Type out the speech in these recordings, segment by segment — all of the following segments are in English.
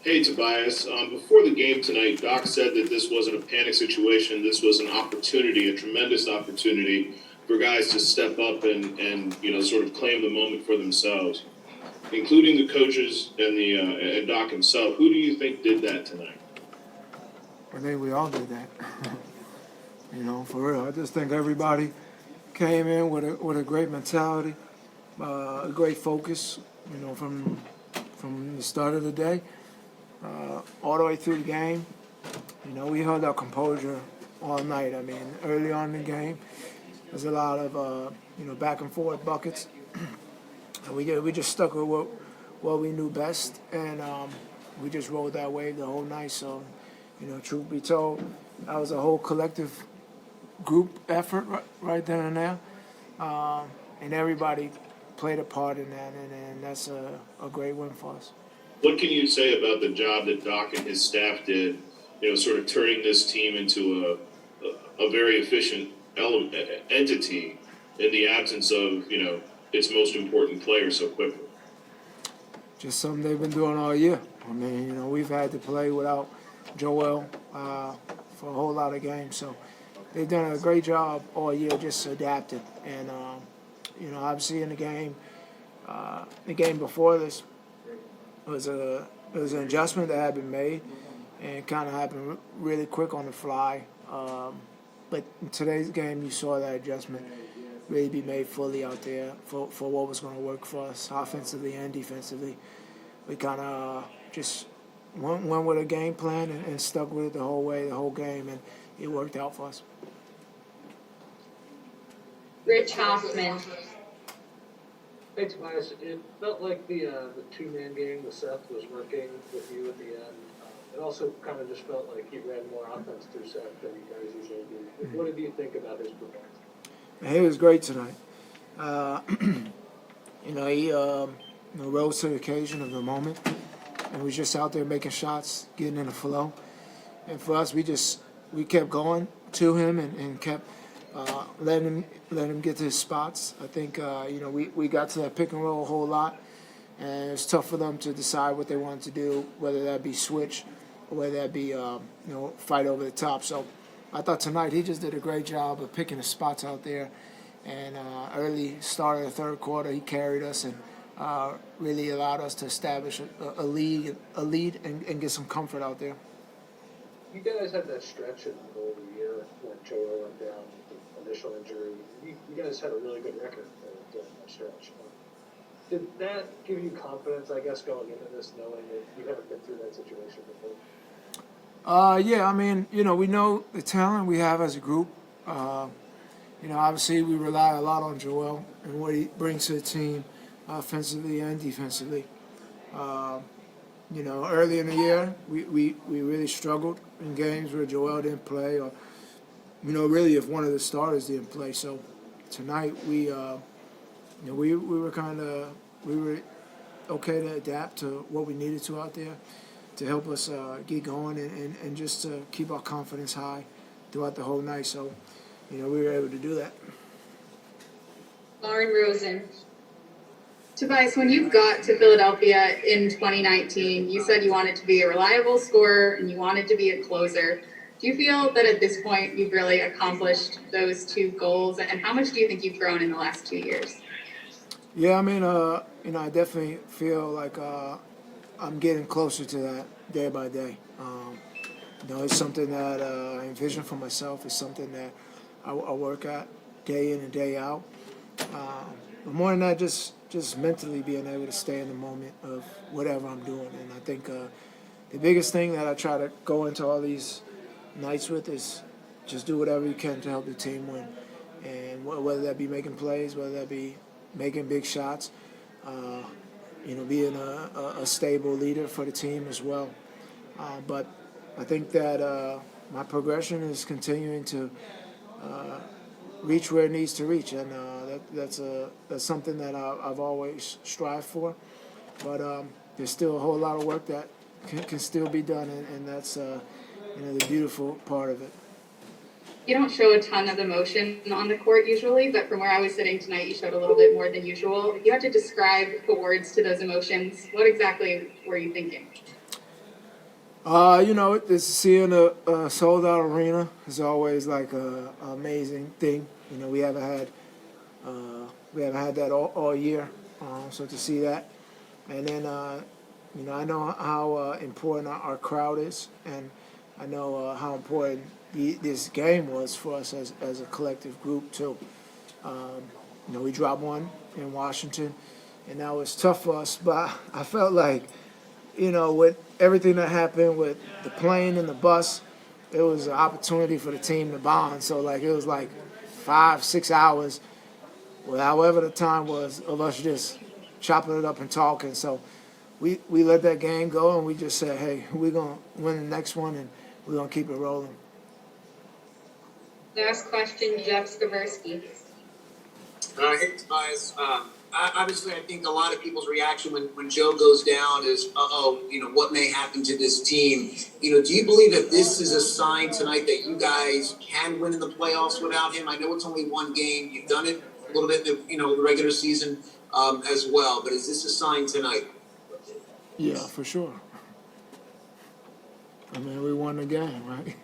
Hey, Tobias. Before the game tonight, Doc said that this wasn't a panic situation. This was an opportunity, a tremendous opportunity for guys to step up and sort of claim the moment for themselves, including the coaches and Doc himself. Who do you think did that tonight? I think we all did that. For real. I just think everybody came in with a great mentality, a great focus. From the start of the day, all the way through the game. We held our composure all night. I mean, early on in the game, there's a lot of back and forth buckets, and we just stuck with what we knew best, and we just rode that wave the whole night. So, truth be told, that was a whole collective group effort right then and there, and everybody played a part in that, and that's a great win for us. What can you say about the job that Doc and his staff did, sort of turning this team into a very efficient entity in the absence of, its most important player so quickly? Just something they've been doing all year. I mean, we've had to play without Joel for a whole lot of games, so they've done a great job all year just adapting. And, obviously in the game before this was an adjustment that had been made and kind of happened really quick on the fly. But in today's game, you saw that adjustment really be made fully out there for what was going to work for us offensively and defensively. We kind of just went with a game plan and stuck with it the whole way, the whole game, and it worked out for us. Rich Hoffman. Hey Tobias, it felt like the two-man game with Seth was working with you at the end. It also kind of just felt like he ran more offense through Seth than you guys usually do. What did you think about his performance? He was great tonight. He rose to the occasion of the moment and was just out there making shots, getting in the flow. And for us, we kept going to him and kept letting him get to his spots. I think we got to that pick and roll a whole lot, and it's tough for them to decide what they wanted to do, whether that be switch or whether that be fight over the top. So I thought tonight he just did a great job of picking the spots out there. And early start of the third quarter, he carried us and really allowed us to establish a lead and get some comfort out there. You guys had that stretch in the middle of the year when Joel went down with the initial injury. You guys had a really good record during that stretch. Did that give you confidence, I guess, going into this, knowing that you haven't been through that situation before? Yeah, I mean, we know the talent we have as a group. Obviously we rely a lot on Joel and what he brings to the team offensively and defensively. Early in the year, we really struggled in games where Joel didn't play or, really if one of the starters didn't play. So tonight we were okay to adapt to what we needed to out there to help us get going and just to keep our confidence high throughout the whole night. So, we were able to do that. Lauren Rosen. Tobias, when you got to Philadelphia in 2019, you said you wanted to be a reliable scorer and you wanted to be a closer. Do you feel that at this point you've really accomplished those two goals? And how much do you think you've grown in the last 2 years? Yeah, I mean, I definitely feel like I'm getting closer to that day by day. It's something that I envision for myself. It's something that I work at day in and day out. But more than that, just mentally being able to stay in the moment of whatever I'm doing. And I think the biggest thing that I try to go into all these nights with is just do whatever you can to help the team win. And whether that be making plays, whether that be making big shots, being a stable leader for the team as well. But I think that my progression is continuing to reach where it needs to reach, and that's something that I've always strived for. But there's still a whole lot of work that can still be done, and that's the beautiful part of it. You don't show a ton of emotion on the court usually, but from where I was sitting tonight, you showed a little bit more than usual. If you had to describe the words to those emotions, what exactly were you thinking? It's seeing a sold out arena is always like a amazing thing. We haven't had that all year, so to see that, and then I know how important our crowd is, and I know how important this game was for us as a collective group too. We dropped one in Washington, and that was tough for us, but I felt like, with everything that happened with the plane and the bus, it was an opportunity for the team to bond. So, it was like 5-6 hours, well, however the time was, of us just chopping it up and talking. So we let that game go, and we just said, hey, we're going to win the next one, and we're going to keep it rolling. Last question, Jeff Skaversky. Hey, Tobias. Obviously, I think a lot of people's reaction when Joe goes down is, what may happen to this team? Do you believe that this is a sign tonight that you guys can win in the playoffs without him? I know it's only one game. You've done it a little bit, the regular season as well. But is this a sign tonight? Yeah, for sure. I mean, we won the game, right?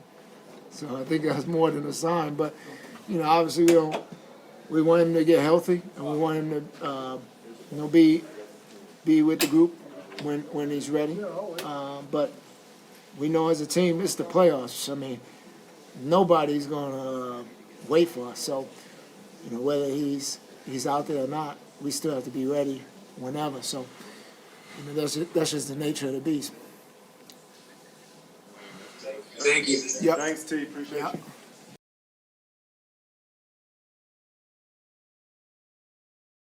So I think that's more than a sign. But, obviously we want him to get healthy, and we want him to, be with the group when he's ready. But we know as a team, it's the playoffs. I mean, nobody's gonna wait for us. So, whether he's out there or not, we still have to be ready whenever. So, that's just the nature of the beast. Thank you. Yep. Thanks, T. Appreciate Yep. you.